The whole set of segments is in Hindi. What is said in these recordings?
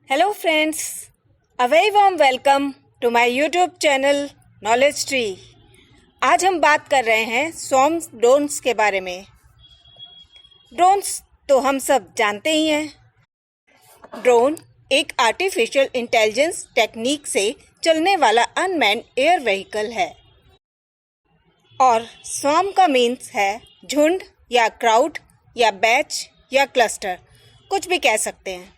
Hello friends, a very warm welcome to my YouTube channel Knowledge Tree। आज हम बात कर रहे हैं स्वॉर्म ड्रोन्स के बारे में। ड्रोन्स तो हम सब जानते ही हैं। ड्रोन एक आर्टिफिशियल इंटेलिजेंस टेक्निक से चलने वाला अनमैन्ड एयर व्हीकल है और स्वॉर्म का मीन्स है झुंड या क्राउड या बैच या क्लस्टर, कुछ भी कह सकते हैं।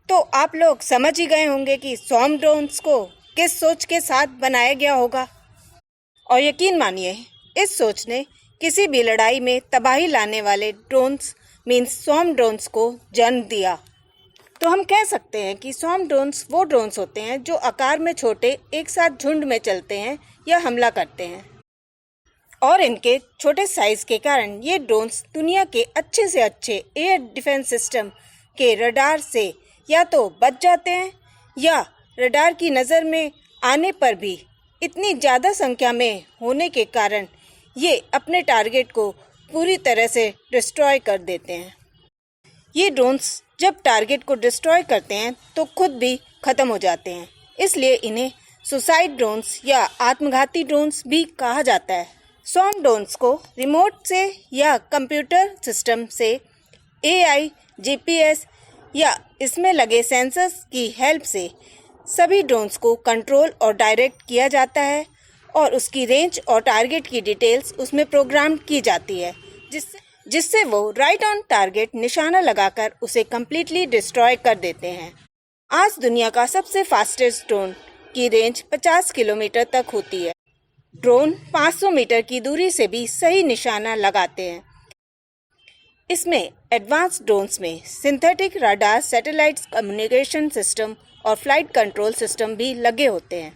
तो आप लोग समझ ही गए होंगे कि स्वॉर्म ड्रोन्स को किस सोच के साथ बनाया गया होगा। और यकीन मानिए, इस सोच ने किसी भी लड़ाई में तबाही लाने वाले ड्रोन्स मीन्स स्वॉर्म ड्रोन्स को जन्म दिया। तो हम कह सकते हैं कि स्वॉर्म ड्रोन्स वो ड्रोन्स होते हैं जो आकार में छोटे एक साथ झुंड में चलते हैं या हमला करते हैं। और इनके छोटे साइज के कारण ये ड्रोन्स दुनिया के अच्छे से अच्छे एयर डिफेंस सिस्टम के रडार से या तो बच जाते हैं या रडार की नज़र में आने पर भी इतनी ज़्यादा संख्या में होने के कारण ये अपने टारगेट को पूरी तरह से डिस्ट्रॉय कर देते हैं। ये ड्रोन्स जब टारगेट को डिस्ट्रॉय करते हैं तो खुद भी ख़त्म हो जाते हैं, इसलिए इन्हें सुसाइड ड्रोन्स या आत्मघाती ड्रोन्स भी कहा जाता है। स्वॉर्म ड्रोन्स को रिमोट से या कंप्यूटर सिस्टम से AI, GPS या इसमें लगे सेंसर्स की हेल्प से सभी ड्रोन्स को कंट्रोल और डायरेक्ट किया जाता है और उसकी रेंज और टारगेट की डिटेल्स उसमें प्रोग्राम की जाती है, जिससे वो राइट ऑन टारगेट निशाना लगाकर उसे कम्प्लीटली डिस्ट्रॉय कर देते हैं। आज दुनिया का सबसे फास्टेस्ट ड्रोन की रेंज 50 किलोमीटर तक होती है। ड्रोन 500 मीटर की दूरी से भी सही निशाना लगाते हैं। इसमें एडवांस ड्रोन्स में synthetic radar, satellite communication system और फ्लाइट कंट्रोल सिस्टम भी लगे होते हैं।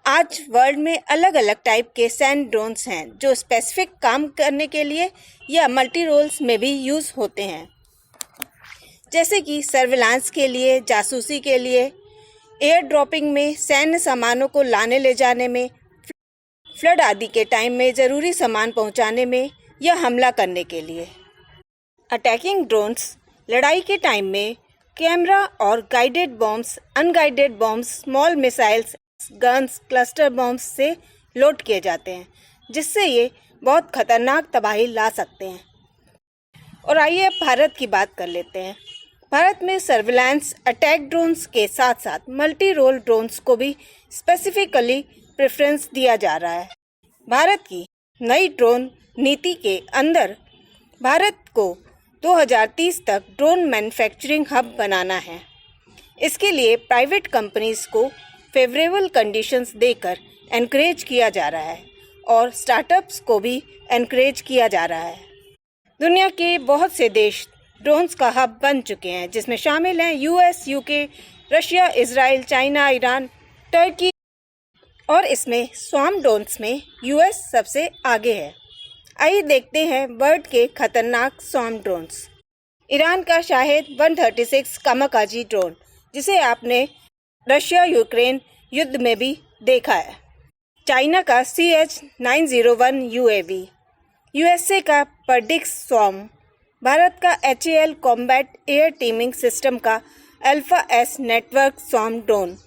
आज वर्ल्ड में अलग अलग टाइप के सैन्य ड्रोन्स हैं जो स्पेसिफिक काम करने के लिए या मल्टी रोल्स में भी यूज़ होते हैं, जैसे कि सर्विलांस के लिए, जासूसी के लिए, एयर ड्रॉपिंग में, सैन्य सामानों को लाने ले जाने में, फ्लड आदि के टाइम में ज़रूरी सामान पहुंचाने में या हमला करने के लिए। अटैकिंग ड्रोन्स लड़ाई के टाइम में कैमरा और guided bombs, unguided bombs, small missiles, guns, cluster bombs से लोड किए जाते हैं, जिससे ये बहुत खतरनाक तबाही ला सकते हैं। और आइए अब भारत की बात कर लेते हैं। भारत में सर्विलांस अटैक ड्रोन्स के साथ साथ मल्टी रोल ड्रोन्स को भी स्पेसिफिकली प्रेफरेंस दिया जा रहा है। भारत की नई ड्रोन नीति के अंदर भारत को 2030 तक ड्रोन मैन्युफैक्चरिंग हब बनाना है। इसके लिए प्राइवेट कंपनीज को फेवरेबल कंडीशंस देकर एनकरेज किया जा रहा है और स्टार्टअप्स को भी एनकरेज किया जा रहा है। दुनिया के बहुत से देश ड्रोन्स का हब बन चुके हैं, जिसमें शामिल हैं US, UK, Russia, Israel, China, Iran, Turkey और इसमें स्वॉर्म ड्रोन्स में US सबसे आगे है। आइए देखते हैं वर्ल्ड के खतरनाक स्वॉर्म ड्रोन्स। ईरान का शाहेद 136 कामाकाजी ड्रोन, जिसे आपने रशिया यूक्रेन युद्ध में भी देखा है। चाइना का CH-901 UAV, USA का पर्डिक्स स्वॉर्म, भारत का HAL combat air teaming system का alpha S network swarm drone.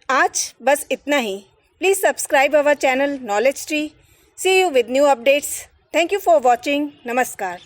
आज बस इतना ही। Please subscribe our channel Knowledge Tree। See you with new updates. Thank you for watching. Namaskar.